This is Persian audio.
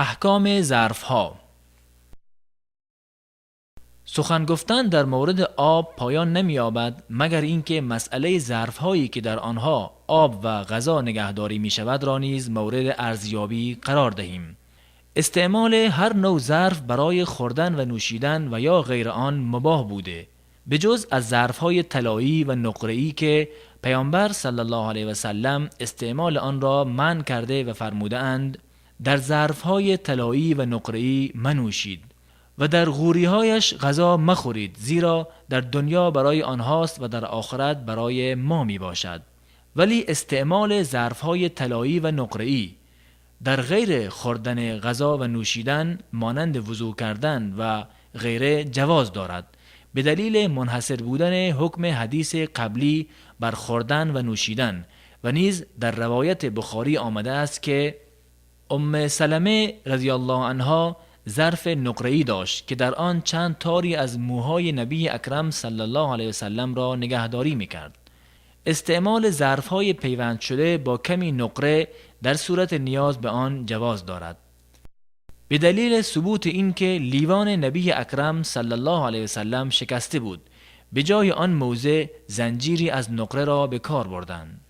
احکام ظرفها. سخن گفتن در مورد آب پایان نمی‌یابد مگر اینکه مسئله ظرف‌هایی که در آنها آب و غذا نگهداری می‌شود را نیز مورد ارزیابی قرار دهیم. استعمال هر نوع ظرف برای خوردن و نوشیدن و یا غیر آن مباح بوده، به جز از ظرف‌های طلایی و نقره‌ای که پیامبر صلی الله علیه و سلم استعمال آن را منع کرده و فرموده اند در ظرف‌های طلایی و نقره‌ای منوشید و در غوری‌هایش غذا مخورید، زیرا در دنیا برای آنهاست و در آخرت برای ما می باشد. ولی استعمال ظرف‌های طلایی و نقره‌ای در غیر خوردن غذا و نوشیدن مانند وضو کردن و غیره جواز دارد، به دلیل منحصر بودن حکم حدیث قبلی بر خوردن و نوشیدن و نیز در روایت بخاری آمده است که ام سلمه رضی الله عنها ظرف نقره‌ای داشت که در آن چند تاری از موهای نبی اکرم صلی الله علیه و سلم را نگهداری می‌کرد. استعمال ظرف‌های پیوند شده با کمی نقره در صورت نیاز به آن جواز دارد، به دلیل ثبوت این که لیوان نبی اکرم صلی الله علیه و سلم شکسته بود، به جای آن موضع زنجیری از نقره را به کار بردند.